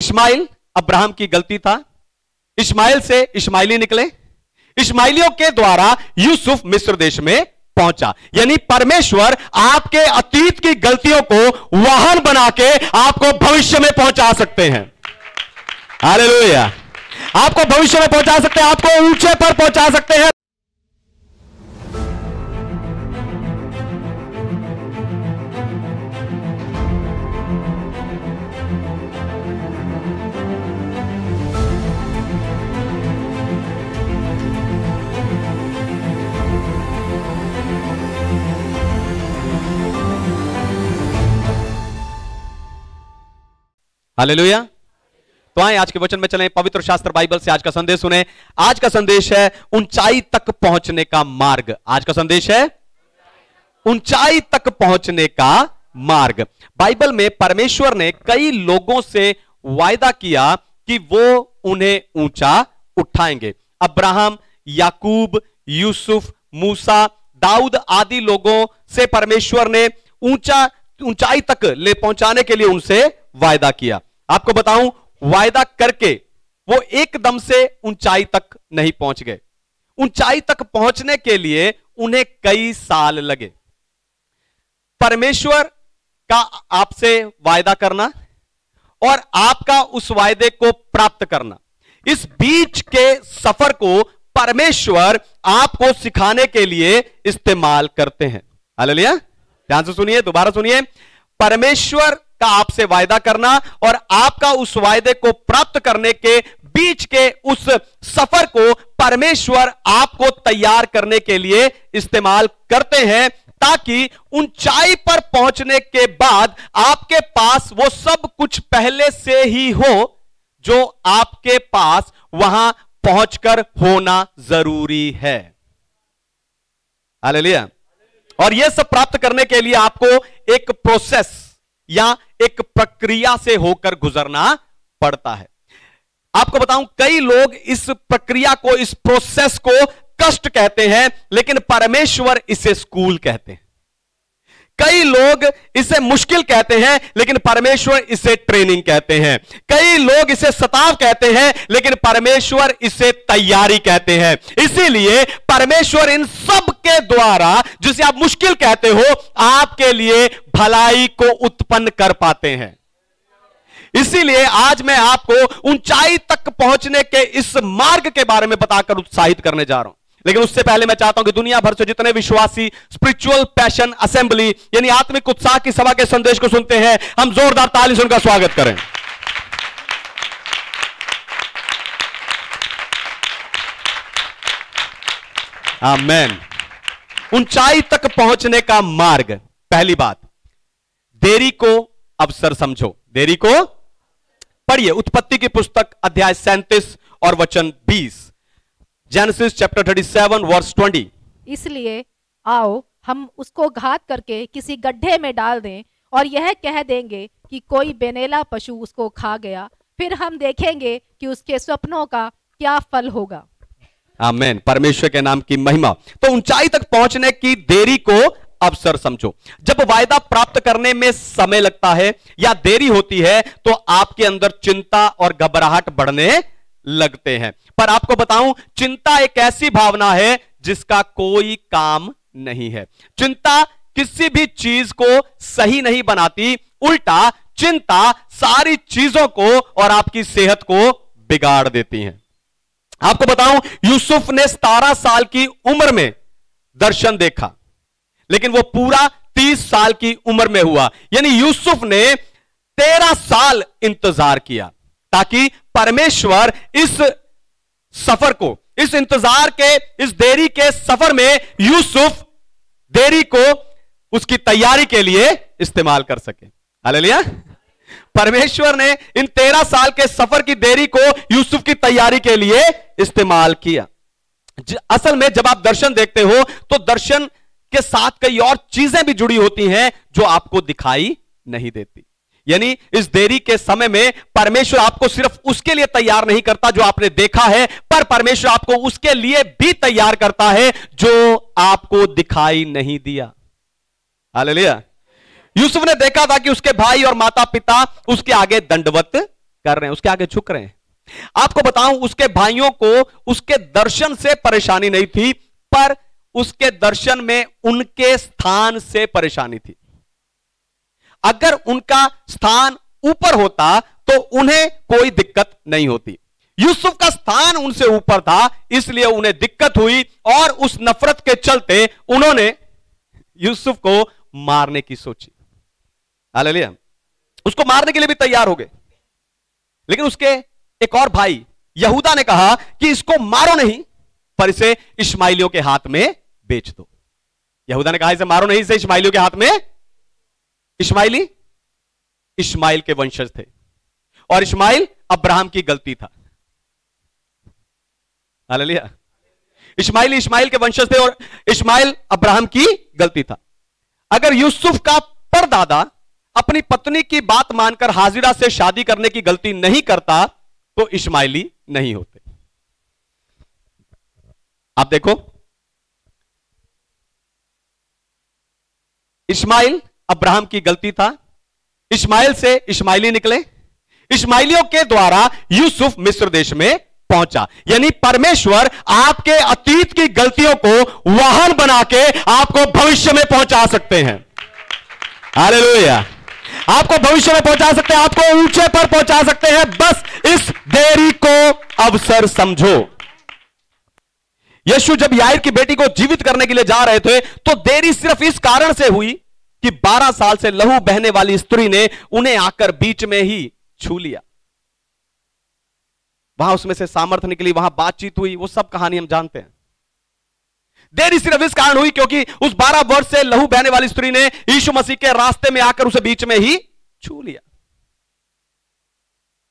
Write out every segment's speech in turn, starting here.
Ismail Abraham की गलती था। इस्माइल से इस्माइली निकले, इस्माइलियों के द्वारा यूसुफ मिस्र देश में पहुंचा। यानी परमेश्वर आपके अतीत की गलतियों को वाहन बना के आपको भविष्य में पहुंचा सकते हैं। हालेलुया। आपको भविष्य में पहुंचा सकते हैं, आपको ऊंचे पर पहुंचा सकते हैं। हालेलुया। तो आए आज के वचन में चलें, पवित्र शास्त्र बाइबल से आज का संदेश सुने। आज का संदेश है ऊंचाई तक पहुंचने का मार्ग। आज का संदेश है ऊंचाई तक पहुंचने का मार्ग। बाइबल में परमेश्वर ने कई लोगों से वायदा किया कि वो उन्हें ऊंचा उठाएंगे। अब्राहम, याकूब, यूसुफ, मूसा, दाऊद आदि लोगों से परमेश्वर ने ऊंचाई तक ले पहुंचाने के लिए उनसे वायदा किया। आपको बताऊं, वायदा करके वो एकदम से ऊंचाई तक नहीं पहुंच गए। ऊंचाई तक पहुंचने के लिए उन्हें कई साल लगे। परमेश्वर का आपसे वायदा करना और आपका उस वायदे को प्राप्त करना, इस बीच के सफर को परमेश्वर आपको सिखाने के लिए इस्तेमाल करते हैं। हालेलुया। ध्यान से सुनिए, दोबारा सुनिए। परमेश्वर का आपसे वायदा करना और आपका उस वायदे को प्राप्त करने के बीच के उस सफर को परमेश्वर आपको तैयार करने के लिए इस्तेमाल करते हैं, ताकि ऊंचाई पर पहुंचने के बाद आपके पास वो सब कुछ पहले से ही हो जो आपके पास वहां पहुंचकर होना जरूरी है। हालेलुया। और यह सब प्राप्त करने के लिए आपको एक प्रोसेस या एक प्रक्रिया से होकर गुजरना पड़ता है। आपको बताऊं, कई लोग इस प्रक्रिया को, इस प्रोसेस को कष्ट कहते हैं, लेकिन परमेश्वर इसे स्कूल कहते हैं। कई लोग इसे मुश्किल कहते हैं, लेकिन परमेश्वर इसे ट्रेनिंग कहते हैं। कई लोग इसे सताव कहते हैं, लेकिन परमेश्वर इसे तैयारी कहते हैं। इसीलिए परमेश्वर इन सब के द्वारा, जिसे आप मुश्किल कहते हो, आपके लिए भलाई को उत्पन्न कर पाते हैं। इसीलिए आज मैं आपको ऊंचाई तक पहुंचने के इस मार्ग के बारे में बताकर उत्साहित करने जा रहा हूं। लेकिन उससे पहले मैं चाहता हूं कि दुनिया भर से जितने विश्वासी स्पिरिचुअल पैशन असेंबली यानी आत्मिक उत्साह की सभा के संदेश को सुनते हैं, हम जोरदार ताली से उनका स्वागत करें। आमीन। ऊंचाई तक पहुंचने का मार्ग। पहली बात, देरी को अवसर समझो। देरी को पढ़िए, उत्पत्ति की पुस्तक अध्याय 37 और वचन 20। Genesis chapter 37 verse 20। इसलिए आओ हम उसको घात करके किसी गड्ढे में डाल दें और यह कह देंगे कि कोई बेनेला पशु उसको खा गया, फिर हम देखेंगे कि उसके स्वप्नों का क्या फल होगा। आमीन। परमेश्वर के नाम की महिमा। तो ऊंचाई तक पहुंचने की देरी को अवसर समझो। जब वायदा प्राप्त करने में समय लगता है या देरी होती है तो आपके अंदर चिंता और घबराहट बढ़ने लगते हैं। पर आपको बताऊं, चिंता एक ऐसी भावना है जिसका कोई काम नहीं है। चिंता किसी भी चीज को सही नहीं बनाती, उल्टा चिंता सारी चीजों को और आपकी सेहत को बिगाड़ देती है। आपको बताऊं, यूसुफ ने 17 साल की उम्र में दर्शन देखा, लेकिन वो पूरा 30 साल की उम्र में हुआ। यानी यूसुफ ने 13 साल इंतजार किया ताकि परमेश्वर इस सफर को, इस इंतजार के, इस देरी के सफर में यूसुफ देरी को उसकी तैयारी के लिए इस्तेमाल कर सके। हालेलुया। परमेश्वर ने इन 13 साल के सफर की देरी को यूसुफ की तैयारी के लिए इस्तेमाल किया। असल में जब आप दर्शन देखते हो तो दर्शन के साथ कई और चीजें भी जुड़ी होती हैं जो आपको दिखाई नहीं देती। यानी इस देरी के समय में परमेश्वर आपको सिर्फ उसके लिए तैयार नहीं करता जो आपने देखा है, पर परमेश्वर आपको उसके लिए भी तैयार करता है जो आपको दिखाई नहीं दिया। हालेलुया। यूसुफ ने देखा था कि उसके भाई और माता पिता उसके आगे दंडवत कर रहे हैं, उसके आगे झुक रहे हैं। आपको बताऊं, उसके भाइयों को उसके दर्शन से परेशानी नहीं थी, पर उसके दर्शन में उनके स्थान से परेशानी थी। अगर उनका स्थान ऊपर होता तो उन्हें कोई दिक्कत नहीं होती। यूसुफ का स्थान उनसे ऊपर था, इसलिए उन्हें दिक्कत हुई और उस नफरत के चलते उन्होंने यूसुफ को मारने की सोची। हालेलुया। उसको मारने के लिए भी तैयार हो गए, लेकिन उसके एक और भाई यहूदा ने कहा कि इसको मारो नहीं, पर इसे इश्माइलियों के हाथ में बेच दो। यहूदा ने कहा इसे मारो नहीं, इसे इश्माइलियों के हाथ में। इश्माइली इश्माइल के वंशज थे और इश्माइल अब्राहम की गलती था। हालेलुया। इश्माइल इश्माइल के वंशज थे और इश्माइल अब्राहम की गलती था। अगर यूसुफ का परदादा अपनी पत्नी की बात मानकर हाजिरा से शादी करने की गलती नहीं करता तो इश्माइली नहीं होते। आप देखो, इश्माइल अब्राहम की गलती था, इश्माइल से इश्माइली निकले, इश्माइलियों के द्वारा यूसुफ मिस्र देश में पहुंचा। यानी परमेश्वर आपके अतीत की गलतियों को वाहन बना के आपको भविष्य में पहुंचा सकते हैं। हालेलुया। आपको भविष्य में पहुंचा सकते हैं, आपको ऊंचे पर पहुंचा सकते हैं, बस इस देरी को अवसर समझो। यीशु जब याईर की बेटी को जीवित करने के लिए जा रहे थे तो देरी सिर्फ इस कारण से हुई कि 12 साल से लहू बहने वाली स्त्री ने उन्हें आकर बीच में ही छू लिया। वहां उसमें से सामर्थ्य निकली, वहां बातचीत हुई, वो सब कहानी हम जानते हैं। देरी सिर्फ इस कारण हुई क्योंकि उस 12 वर्ष से लहू बहने वाली स्त्री ने यीशु मसीह के रास्ते में आकर उसे बीच में ही छू लिया,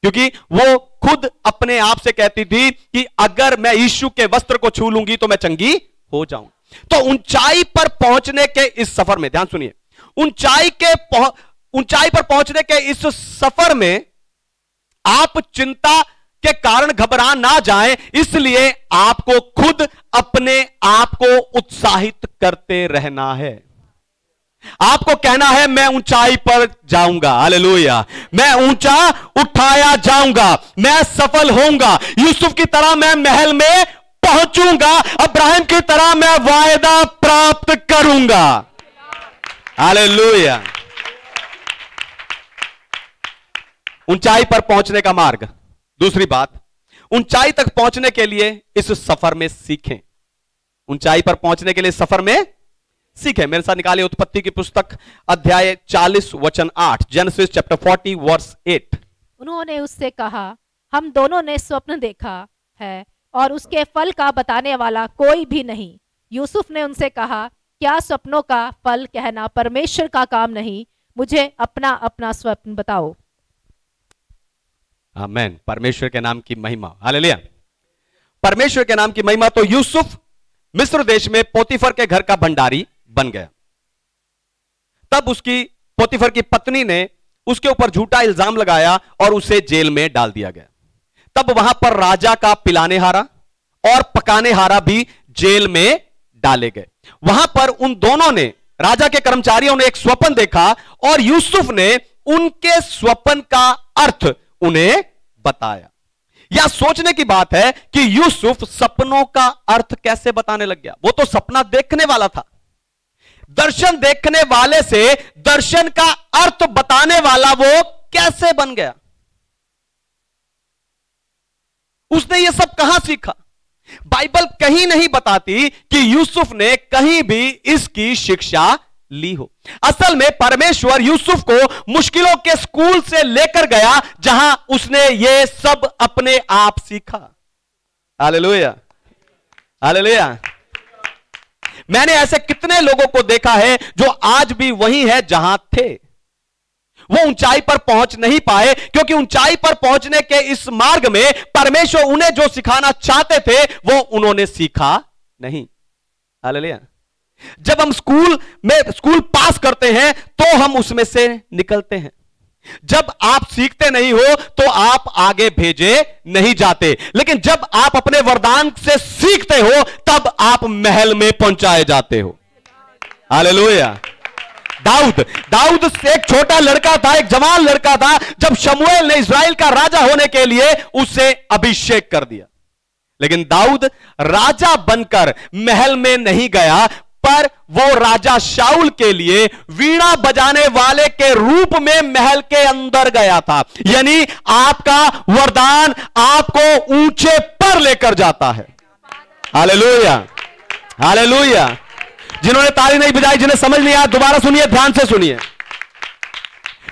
क्योंकि वो खुद अपने आप से कहती थी कि अगर मैं यीशु के वस्त्र को छू लूंगी तो मैं चंगी हो जाऊं। तो ऊंचाई पर पहुंचने के इस सफर में, ध्यान सुनिए, ऊंचाई पर पहुंचने के इस सफर में आप चिंता के कारण घबरा ना जाएं, इसलिए आपको खुद अपने आप को उत्साहित करते रहना है। आपको कहना है मैं ऊंचाई पर जाऊंगा। हालेलुया। मैं ऊंचा उठाया जाऊंगा, मैं सफल होऊंगा, यूसुफ की तरह मैं महल में पहुंचूंगा, अब्राहम की तरह मैं वायदा प्राप्त करूंगा। हालेलुया। ऊंचाई पर पहुंचने का मार्ग। दूसरी बात, ऊंचाई तक पहुंचने के लिए इस सफर में सीखें। ऊंचाई पर पहुंचने के लिए सफर में सीखें। मेरे साथ निकालिए उत्पत्ति की पुस्तक अध्याय 40 वचन 8, जेनेसिस चैप्टर 40 वर्स 8। उन्होंने उससे कहा, हम दोनों ने स्वप्न देखा है और उसके फल का बताने वाला कोई भी नहीं। यूसुफ ने उनसे कहा, क्या स्वप्नों का फल कहना परमेश्वर का काम नहीं? मुझे अपना अपना स्वप्न बताओ। आमीन। परमेश्वर के नाम की महिमा। हालेलुया। परमेश्वर के नाम की महिमा। तो यूसुफ मिस्र देश में पोतीफर के घर का भंडारी बन गया। तब उसकी पोतीफर की पत्नी ने उसके ऊपर झूठा इल्जाम लगाया और उसे जेल में डाल दिया गया। तब वहां पर राजा का पिलाने हारा और पकाने हारा भी जेल में डाले गए। वहां पर उन दोनों ने, राजा के कर्मचारियों ने एक स्वप्न देखा और यूसुफ ने उनके स्वप्न का अर्थ उन्हें बताया। यह सोचने की बात है कि यूसुफ सपनों का अर्थ कैसे बताने लग गया। वो तो सपना देखने वाला था, दर्शन देखने वाले से दर्शन का अर्थ बताने वाला वो कैसे बन गया? उसने ये सब कहां सीखा? बाइबल कहीं नहीं बताती कि यूसुफ ने कहीं भी इसकी शिक्षा ली हो। असल में परमेश्वर यूसुफ को मुश्किलों के स्कूल से लेकर गया जहां उसने ये सब अपने आप सीखा। हालेलुया। हालेलुया। मैंने ऐसे कितने लोगों को देखा है जो आज भी वही है जहां थे। वो ऊंचाई पर पहुंच नहीं पाए क्योंकि ऊंचाई पर पहुंचने के इस मार्ग में परमेश्वर उन्हें जो सिखाना चाहते थे वो उन्होंने सीखा नहीं। हालेलुया। जब हम स्कूल पास करते हैं तो हम उसमें से निकलते हैं। जब आप सीखते नहीं हो तो आप आगे भेजे नहीं जाते, लेकिन जब आप अपने वरदान से सीखते हो तब आप महल में पहुंचाए जाते हो। हालेलुया। दाऊद दाऊद एक छोटा लड़का था, एक जवान लड़का था, जब शमूएल ने इस्राएल का राजा होने के लिए उसे अभिषेक कर दिया। लेकिन दाऊद राजा बनकर महल में नहीं गया, पर वो राजा शाऊल के लिए वीणा बजाने वाले के रूप में महल के अंदर गया था। यानी आपका वरदान आपको ऊंचे पर लेकर जाता है। Hallelujah, hallelujah. जिन्होंने ताली नहीं बजाई, जिन्हें समझ नहीं आया, दोबारा सुनिए, ध्यान से सुनिए।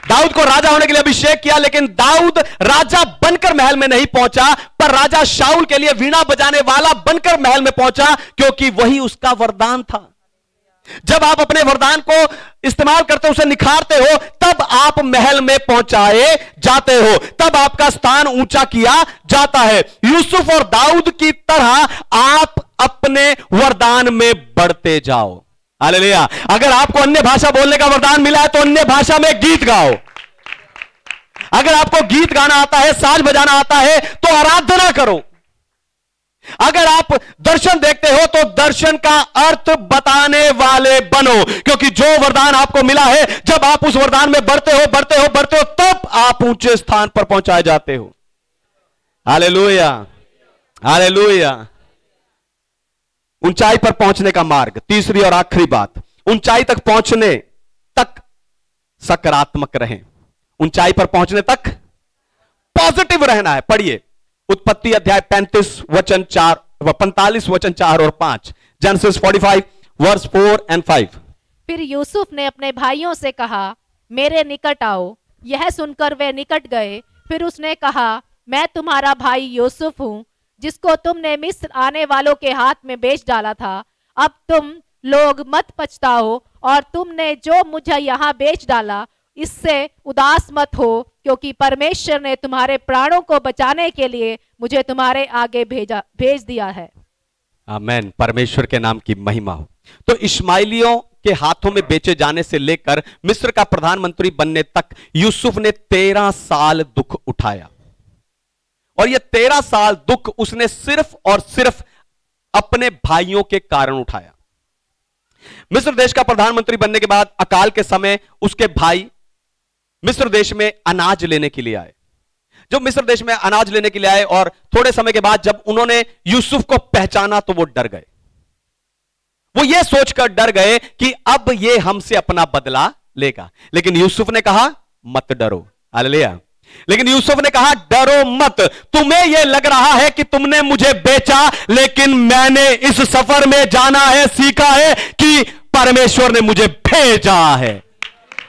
दाऊद को राजा होने के लिए अभिषेक किया, लेकिन दाऊद राजा बनकर महल में नहीं पहुंचा, पर राजा शाऊल के लिए वीणा बजाने वाला बनकर महल में पहुंचा, क्योंकि वही उसका वरदान था। जब आप अपने वरदान को इस्तेमाल करते हो, उसे निखारते हो, तब आप महल में पहुंचाए जाते हो, तब आपका स्थान ऊंचा किया जाता है। यूसुफ और दाऊद की तरह आप अपने वरदान में बढ़ते जाओ। हालेलुया। अगर आपको अन्य भाषा बोलने का वरदान मिला है तो अन्य भाषा में गीत गाओ। अगर आपको गीत गाना आता है, साज बजाना आता है, तो आराधना करो। अगर आप दर्शन देखते हो तो दर्शन का अर्थ बताने वाले बनो, क्योंकि जो वरदान आपको मिला है, जब आप उस वरदान में बढ़ते हो, तब आप ऊंचे स्थान पर पहुंचाए जाते हो। Hallelujah, hallelujah. ऊंचाई पर पहुंचने का मार्ग, तीसरी और आखिरी बात, ऊंचाई तक पहुंचने तक सकारात्मक रहें। ऊंचाई पर पहुंचने तक पॉजिटिव रहना है। पढ़िए उत्पत्ति अध्याय 45 वचन 4 और 5, जेनेसिस 45 वर्स 4 and 5। फिर यूसुफ ने अपने भाइयों से कहा, मेरे निकट आओ। यह सुनकर वे निकट गए। फिर उसने कहा, मैं तुम्हारा भाई यूसुफ हूं, जिसको तुमने मिस्र आने वालों के हाथ में बेच डाला था। अब तुम लोग मत पछताओ, और तुमने जो मुझे यहाँ बेच डाला, इससे उदास मत हो, क्योंकि परमेश्वर ने तुम्हारे प्राणों को बचाने के लिए मुझे तुम्हारे आगे भेज दिया है। आमीन। परमेश्वर के नाम की महिमा हो। तो इश्माइलियों के हाथों में बेचे जाने से लेकर मिस्र का प्रधानमंत्री बनने तक यूसुफ ने 13 साल दुख उठाया, और यह 13 साल दुख उसने सिर्फ और सिर्फ अपने भाइयों के कारण उठाया। मिस्र देश का प्रधानमंत्री बनने के बाद अकाल के समय उसके भाई मिस्र देश में अनाज लेने के लिए आए। जब मिस्र देश में अनाज लेने के लिए आए और थोड़े समय के बाद जब उन्होंने यूसुफ को पहचाना तो वो डर गए। वो ये सोचकर डर गए कि अब ये हमसे अपना बदला लेगा। लेकिन यूसुफ ने कहा, मत डरो। हालेलुया। लेकिन यूसुफ ने कहा, डरो मत। तुम्हें यह लग रहा है कि तुमने मुझे बेचा, लेकिन मैंने इस सफर में जाना है, सीखा है कि परमेश्वर ने मुझे भेजा है।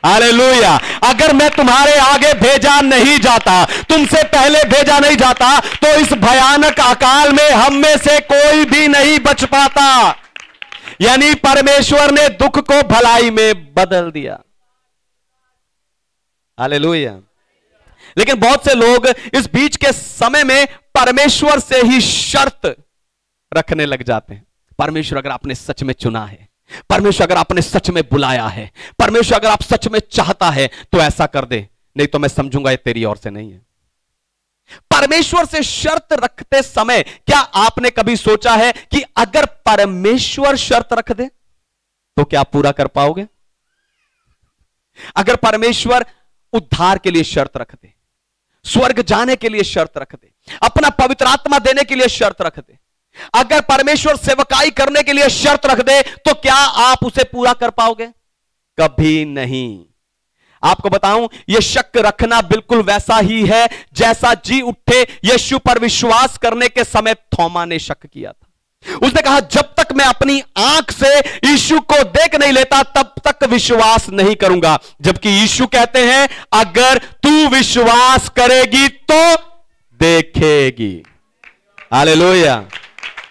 हालेलुया। अगर मैं तुम्हारे आगे भेजा नहीं जाता, तुमसे पहले भेजा नहीं जाता, तो इस भयानक अकाल में हम में से कोई भी नहीं बच पाता। यानी परमेश्वर ने दुख को भलाई में बदल दिया। हालेलुया। लेकिन बहुत से लोग इस बीच के समय में परमेश्वर से ही शर्त रखने लग जाते हैं। परमेश्वर अगर आपने सच में चुना है, परमेश्वर अगर आपने सच में बुलाया है, परमेश्वर अगर आप सच में चाहता है तो ऐसा कर दे, नहीं तो मैं समझूंगा ये तेरी ओर से नहीं है। परमेश्वर से शर्त रखते समय क्या आपने कभी सोचा है कि अगर परमेश्वर शर्त रख दे तो क्या पूरा कर पाओगे? अगर परमेश्वर उद्धार के लिए शर्त रख दे, स्वर्ग जाने के लिए शर्त रख दे, अपना पवित्र आत्मा देने के लिए शर्त रख दे, अगर परमेश्वर सेवकाई करने के लिए शर्त रख दे, तो क्या आप उसे पूरा कर पाओगे? कभी नहीं। आपको बताऊं, यह शक रखना बिल्कुल वैसा ही है जैसा जी उठे यीशु पर विश्वास करने के समय थोमा ने शक किया था। उसने कहा, जब तक मैं अपनी आंख से यीशु को देख नहीं लेता तब तक विश्वास नहीं करूंगा। जबकि यीशु कहते हैं, अगर तू विश्वास करेगी तो देखेगी। Hallelujah,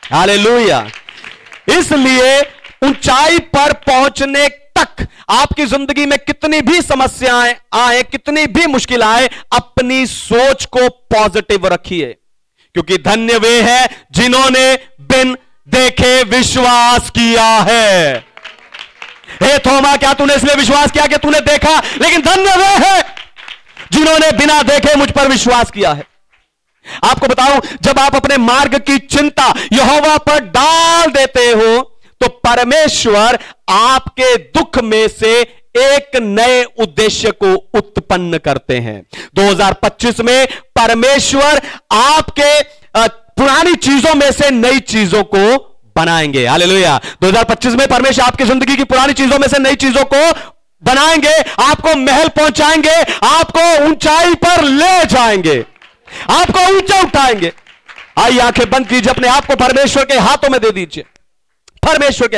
hallelujah. इसलिए ऊंचाई पर पहुंचने तक आपकी जिंदगी में कितनी भी समस्याएं आए, कितनी भी मुश्किल आए, अपनी सोच को पॉजिटिव रखिए, क्योंकि धन्य वे हैं जिन्होंने बिन देखे विश्वास किया है। हे थोमा, क्या तूने इसलिए विश्वास किया कि तूने देखा? लेकिन धन्य वे हैं जिन्होंने बिना देखे मुझ पर विश्वास किया है। आपको बताऊं, जब आप अपने मार्ग की चिंता यहोवा पर डाल देते हो तो परमेश्वर आपके दुख में से एक नए उद्देश्य को उत्पन्न करते हैं। 2025 में परमेश्वर आपके पुरानी चीजों में से नई चीजों को बनाएंगे। हालेलुया। 2025 में परमेश्वर आपकी जिंदगी की पुरानी चीजों में से नई चीजों को बनाएंगे, आपको महल पहुंचाएंगे, आपको ऊंचाई पर ले जाएंगे, आपको ऊंचा उठाएंगे। आइए आंखें बंद कीजिए, अपने आप को परमेश्वर के हाथों में दे दीजिए। परमेश्वर के